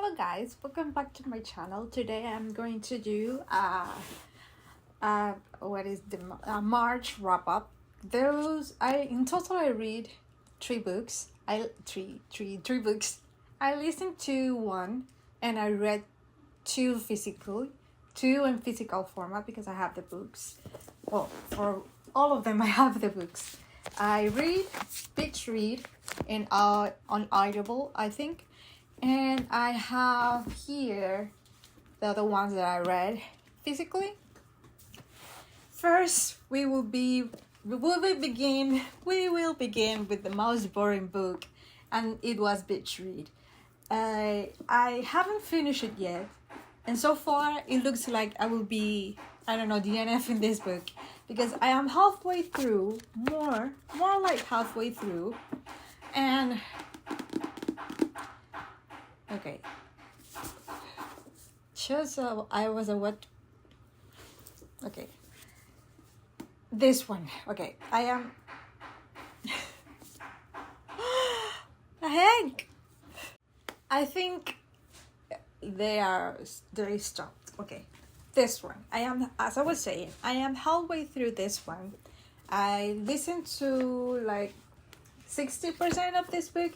Hello guys, welcome back to my channel. Today I'm going to do what is the March wrap up. In total I read three books. Three books. I listened to one and I read two in physical format because I have the books. Well, for all of them I have the books. I read in on Audible, I think. And I have here the other ones that I read physically. First, we will begin with the most boring book, and it was Bitch Read. I haven't finished it yet, and so far it looks like I will be, I don't know, DNF in this book because I am halfway through, more like halfway through, and okay. I was a what? Okay. This one. Okay. I am. The heck? I think they stopped. Okay. This one. As I was saying, I am halfway through this one. I listened to like 60% of this book.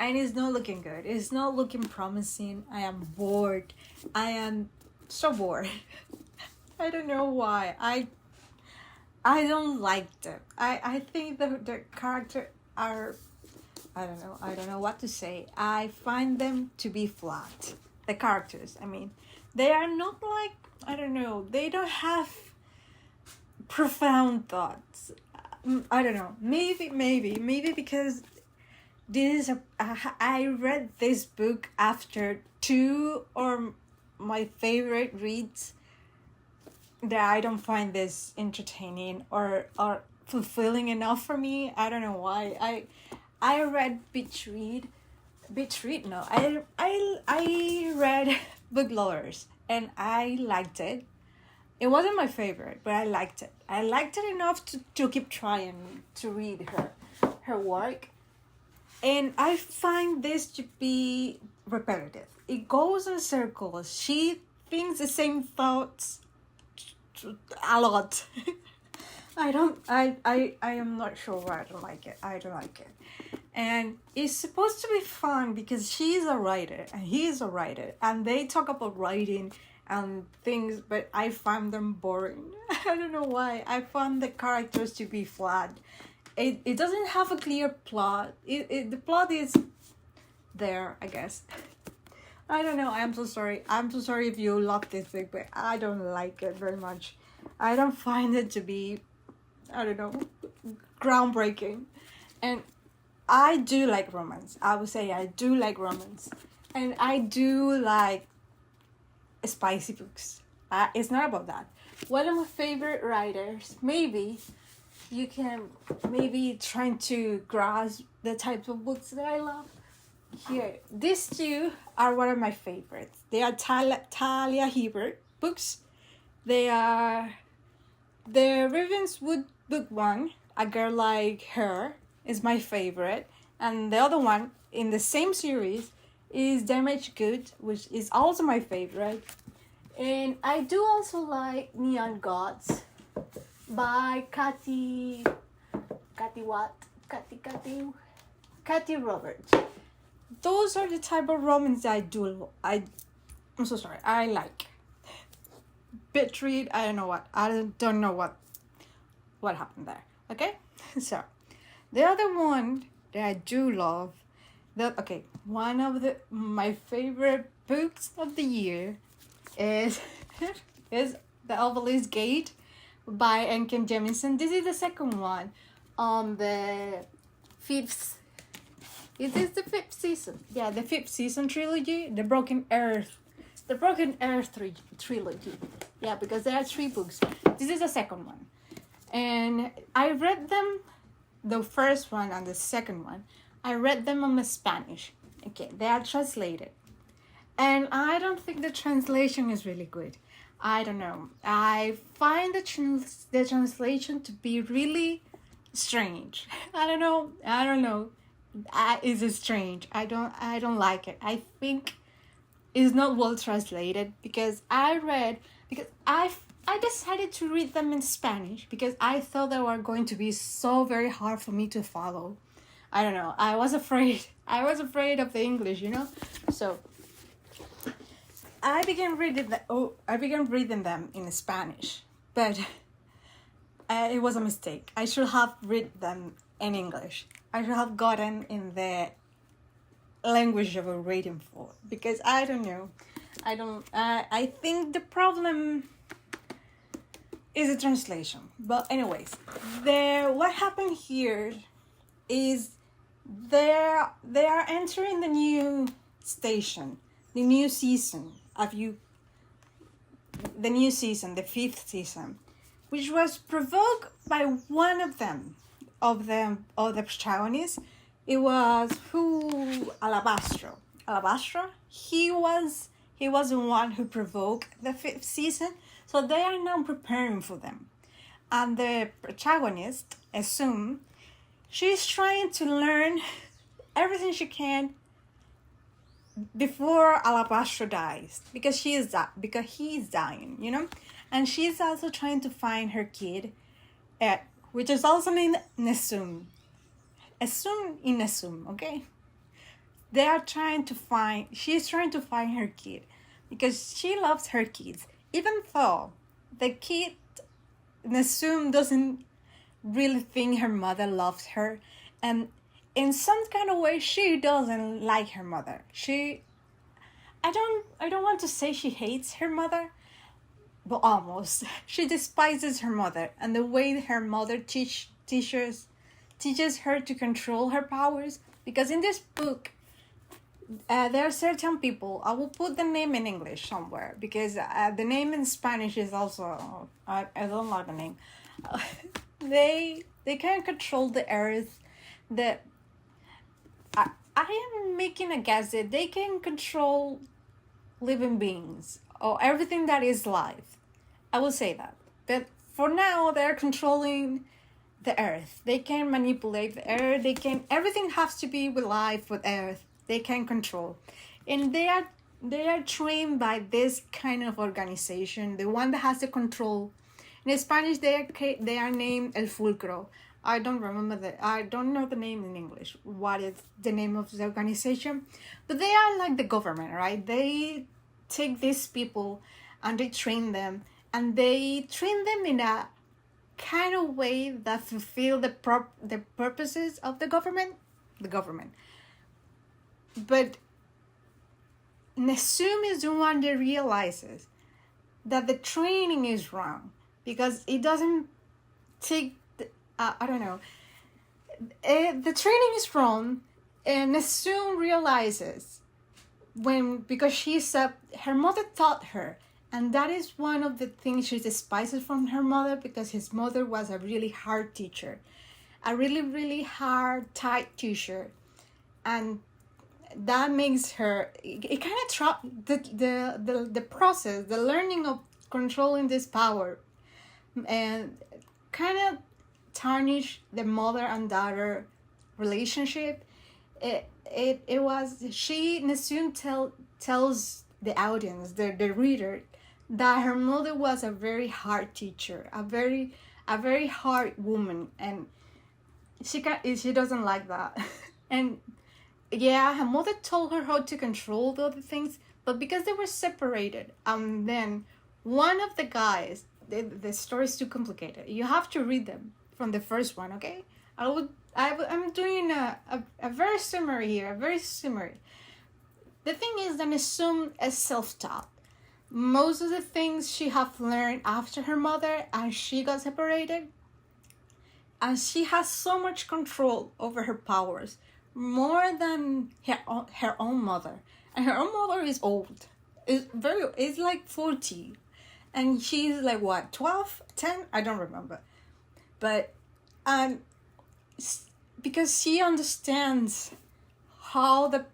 And it's not looking good. It's not looking promising. I am bored. I am so bored. I don't know why. I don't like them. I think the character are, I don't know what to say. I find them to be flat. The characters, I mean. They are not like, I don't know. They don't have profound thoughts. I don't know. Maybe because I read this book after two or my favorite reads that I don't find this entertaining or fulfilling enough for me. I don't know why. I read Bitch Read. No, I read Book Lovers and I liked it. It wasn't my favorite, but I liked it. I liked it enough to keep trying to read her work. And I find this to be repetitive. It goes in circles. She thinks the same thoughts a lot. I am not sure why I don't like it. And it's supposed to be fun because she's a writer and he's a writer. And they talk about writing and things, but I find them boring. I don't know why. I find the characters to be flat. It doesn't have a clear plot. The plot is there, I guess. I don't know. I'm so sorry. I'm so sorry if you love this book, but I don't like it very much. I don't find it to be, I don't know, groundbreaking. And I do like romance. I would say I do like romance. And I do like spicy books. It's not about that. One of my favorite writers, maybe you can trying to grasp the type of books that I love. Here, these two are one of my favorites. They are Talia Hibbert books. They are the Ravenswood book one, A Girl Like Her, is my favorite. And the other one in the same series is Damaged Goods, which is also my favorite. And I do also like Neon Gods by Cathy Roberts. Those are the type of romance I'm so sorry. I like. Bitch Read. I don't know what happened there. Okay, so the other one that I do love. One of my favorite books of the year is The Obelisk Gate by N.K. Jemisin. This is the second one on the fifth. Is this the fifth season? Yeah, the fifth season trilogy, the Broken Earth trilogy. Yeah, because there are three books. This is the second one, and I read them, the first one and the second one. I read them in Spanish. Okay, they are translated, and I don't think the translation is really good. I don't know. I find the translation to be really strange. I don't know. It's strange. I don't like it. I think is not well translated, because I decided to read them in Spanish because I thought they were going to be so very hard for me to follow. I don't know. I was afraid. I was afraid of the English, you know? So I began reading them in Spanish, but it was a mistake. I should have read them in English. I should have gotten in the language they were reading for, because I don't know. I think the problem is the translation. But anyways, what happened here is they are entering the new station, the new season the fifth season, which was provoked by one of the protagonists. It was Alabastro. He was the one who provoked the fifth season. So they are now preparing for them. And the protagonist, assume, she's trying to learn everything she can before Alabastro dies, because he is dying, you know? And she's also trying to find her kid, which is also named Nesum. Nesum, okay? She's trying to find her kid because she loves her kids, even though the kid, Nesum, doesn't really think her mother loves her, and in some kind of way she doesn't like her mother. I don't want to say she hates her mother, but almost. She despises her mother, and the way her mother teaches her to control her powers. Because in this book, there are certain people, I will put the name in English somewhere, because the name in Spanish is also, I don't like the name. They can control the earth. I am making a guess that they can control living beings, or everything that is life. I will say that. But for now, they're controlling the earth. They can manipulate the earth. Everything has to be with life, with earth. They can control. And they are trained by this kind of organization, the one that has the control. In Spanish, they are named El Fulcro. I don't know the name in English. What is the name of the organization? But they are like the government, right? They take these people and they train them. And they train them in a kind of way that fulfill the purposes of the government. But Nesum is the one that realizes that the training is wrong, because it doesn't take, I don't know, the training is wrong, and Nesum realizes because her mother taught her, and that is one of the things she despises from her mother, because his mother was a really hard teacher, a really, really hard, tight teacher, and that makes her, it kind of the process, the learning of controlling this power, and kind of tarnish the mother and daughter relationship. Nesum tells the audience, the reader, that her mother was a very hard teacher, a very hard woman, and she doesn't like that. And yeah, her mother told her how to control the other things, but because they were separated, then one of the guys, the story is too complicated. You have to read them from the first one, okay? I'm doing a very summary here, The thing is that Nesum is self-taught. Most of the things she have learned after her mother, and she got separated, and she has so much control over her powers, more than her own mother. And her own mother is old. It's like 40. And she's like, what, 12, 10? I don't remember. But because she understands how the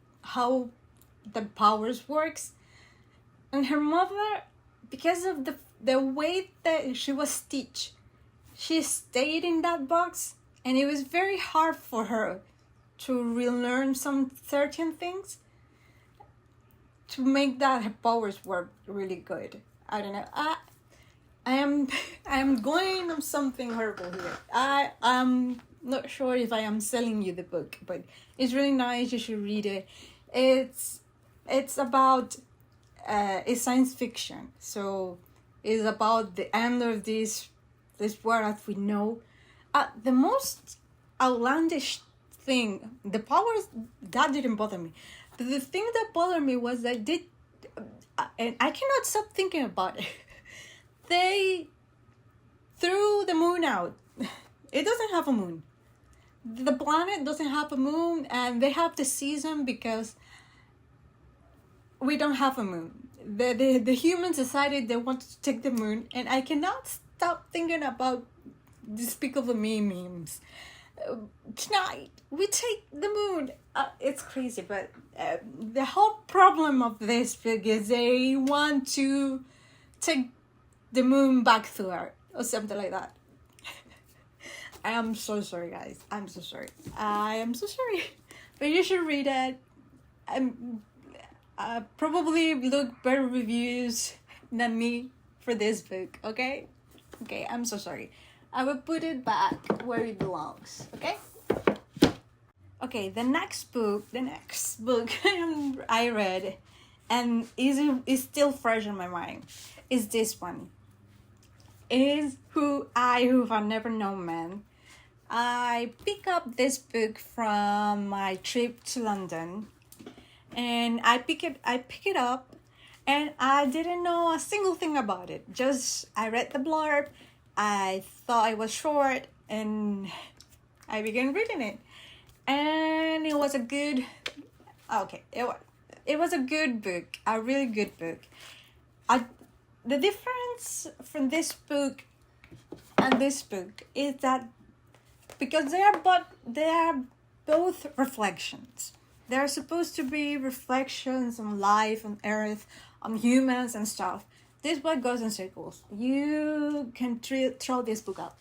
powers works, and her mother, because of the way that she was teach, she stayed in that box, and it was very hard for her to relearn some certain things. to make that her powers work really good. I don't know. I am I am going on something horrible here. I'm not sure if I am selling you the book, but it's really nice. You should read it. It's about it's science fiction, so it's about the end of this world as we know. The most outlandish thing, the powers that didn't bother me. But the thing that bothered me was that and I cannot stop thinking about it. They threw the moon out. It doesn't have a moon. The planet doesn't have a moon, and they have the season because we don't have a moon. The humans decided they wanted to take the moon, and I cannot stop thinking about Despicable Me memes. Tonight we take the moon. It's crazy, but the whole problem of this book is they want to take the moon back to Earth or something like that. I am so sorry, guys. I'm so sorry. I am so sorry. But you should read it. Probably look better reviews than me for this book, okay? Okay, I'm so sorry. I will put it back where it belongs, okay? Okay, the next book I read and is still fresh in my mind is this one. Is Who Have Never Known Man. I picked up this book from my trip to London, and I pick it up, and I didn't know a single thing about it. Just I read the blurb, I thought it was short, and I began reading it, and it was a good. Okay, it was a good book, a really good book. The difference from this book and this book is that because they are both reflections. They are supposed to be reflections on life, on Earth, on humans and stuff. This book goes in circles. You can throw this book out.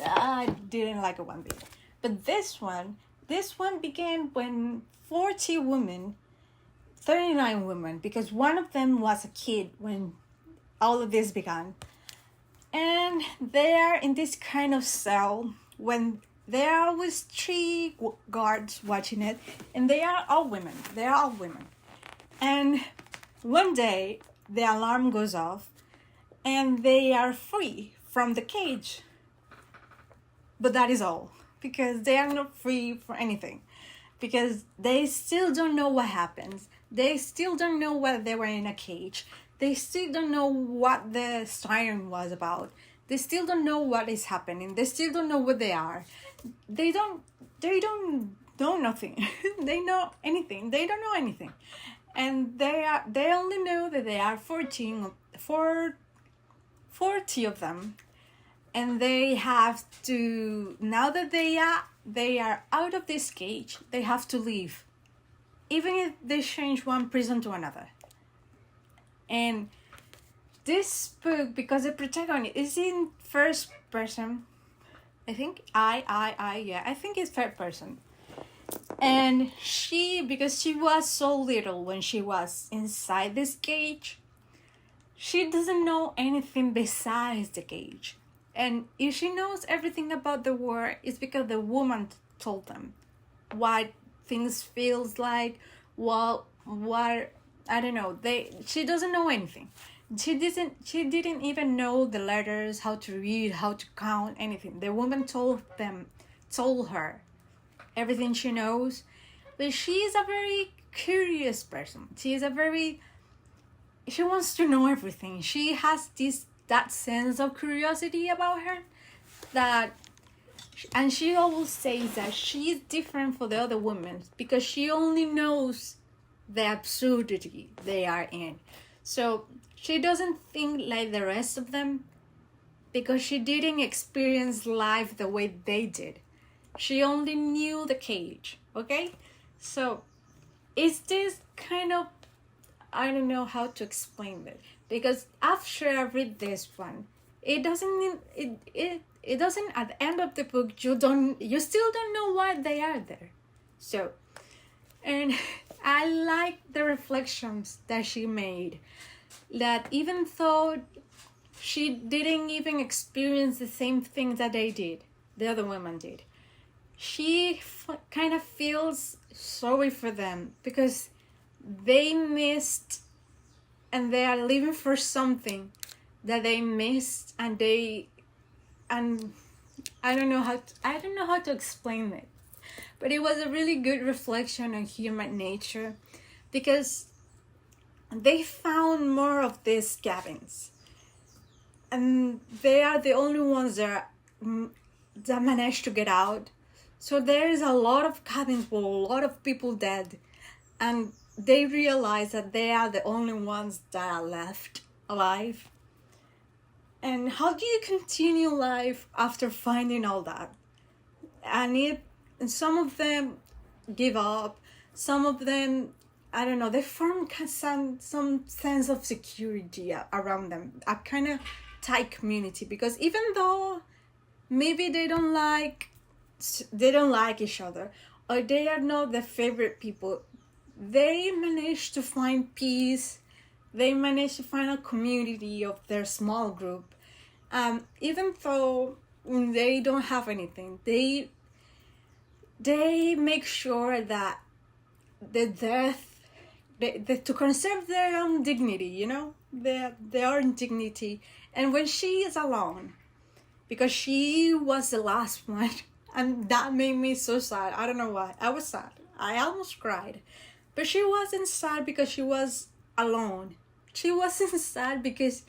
I didn't like it one bit. But this one began when 40 women, 39 women, because one of them was a kid when all of this began. And they are in this kind of cell when there are always 3 guards watching it, and they are all women. And one day the alarm goes off and they are free from the cage. But that is all, because they are not free for anything, because they still don't know what happens. They still don't know why they were in a cage. They still don't know what the siren was about. They still don't know what is happening. They still don't know what they are. They don't know nothing. They know anything. They don't know anything. And they only know that they are 40 of them. And they have to, now that they are out of this cage, they have to leave. Even if they change one prison to another. And this book, because the protagonist is in first person, I think I think it's third person. And because she was so little when she was inside this cage, she doesn't know anything besides the cage. And if she knows everything about the war, it's because the woman told them what things feels like, what I don't know. She doesn't know anything. She didn't even know the letters, how to read, how to count, anything. The woman told her everything she knows. But she is a very curious person. She wants to know everything. She has that sense of curiosity about her and she always says that she is different for the other women because she only knows the absurdity they are in. So she doesn't think like the rest of them because she didn't experience life the way they did. She only knew the cage, okay? So it's this kind of, I don't know how to explain it, because after I read this one, it doesn't at the end of the book you still don't know why they are there. So, and I like the reflections that she made, that even though she didn't even experience the same things that they did, the other women did, she kind of feels sorry for them because they missed, and they are living for something that they missed, and I don't know how to explain it, but it was a really good reflection on human nature, because they found more of these cabins, and they are the only ones that managed to get out. So there is a lot of cabins with a lot of people dead, and they realize that they are the only ones that are left alive. And how do you continue life after finding all that? And some of them give up. Some of them, I don't know, they form some sense of security around them, a kind of tight community, because even though maybe they don't like each other, or they are not the favorite people, they manage to find peace. They manage to find a community of their small group. Even though they don't have anything, they make sure that to conserve their own dignity, their own dignity. And when she is alone, because she was the last one, and that made me so sad. I don't know why. I was sad. I almost cried. But she wasn't sad because she was alone. She wasn't sad because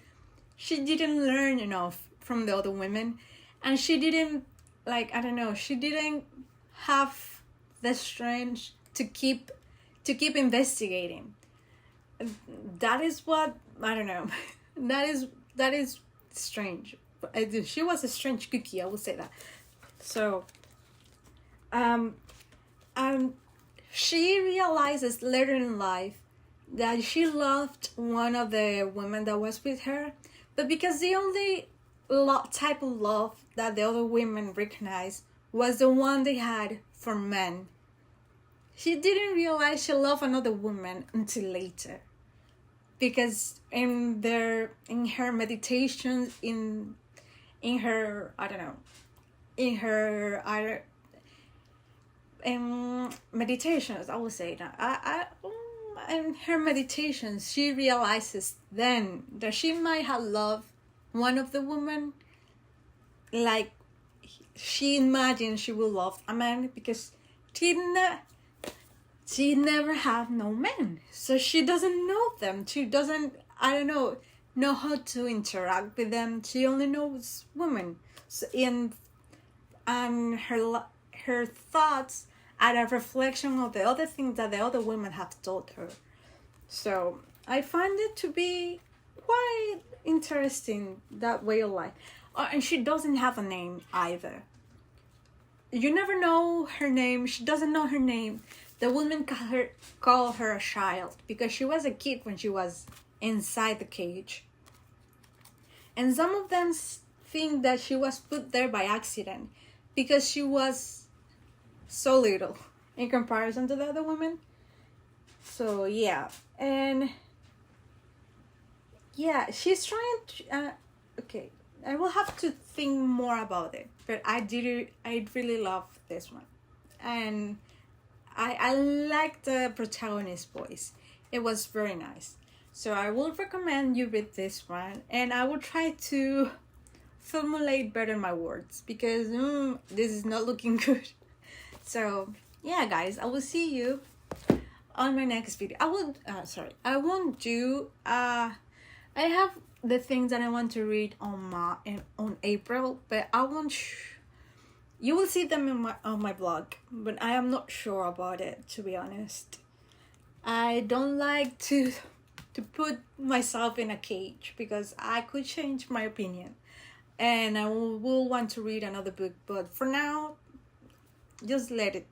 she didn't learn enough from the other women. And she didn't, she didn't have the strength to keep investigating. That is what, I don't know. That is strange. She was a strange cookie, I would say that. So, she realizes later in life that she loved one of the women that was with her, but because the only type of love that the other women recognized was the one they had for men, she didn't realize she loved another woman until later, because in her meditations, in her meditations, I would say that in her meditations, she realizes then that she might have loved one of the women like she imagined she would love a man, because she never had no men, so she doesn't know them. She doesn't, know how to interact with them. She only knows women. So and her thoughts are a reflection of the other things that the other women have told her. So I find it to be quite interesting, that way of life. And she doesn't have a name either. You never know her name. She doesn't know her name. The women call her a child because she was a kid when she was inside the cage. And some of them think that she was put there by accident because she was so little in comparison to the other women. So yeah, and yeah, she's trying to, okay, I will have to think more about it, but I really love this one. And I like the protagonist's voice. It was very nice. So I will recommend you read this one, and I will try to formulate better my words, because this is not looking good. So yeah, guys, I will see you on my next video. I won't do, I have the things that I want to read on April, but I won't, you will see them on my blog, but I am not sure about it, to be honest. I don't like to put myself in a cage, because I could change my opinion, and I will want to read another book, but for now, just let it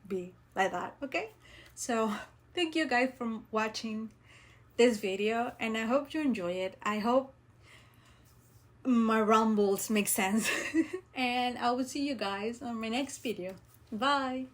be like that, okay? So thank you guys for watching this video, and I hope you enjoy it. I hope my rumbles make sense. And I will see you guys on my next video. Bye.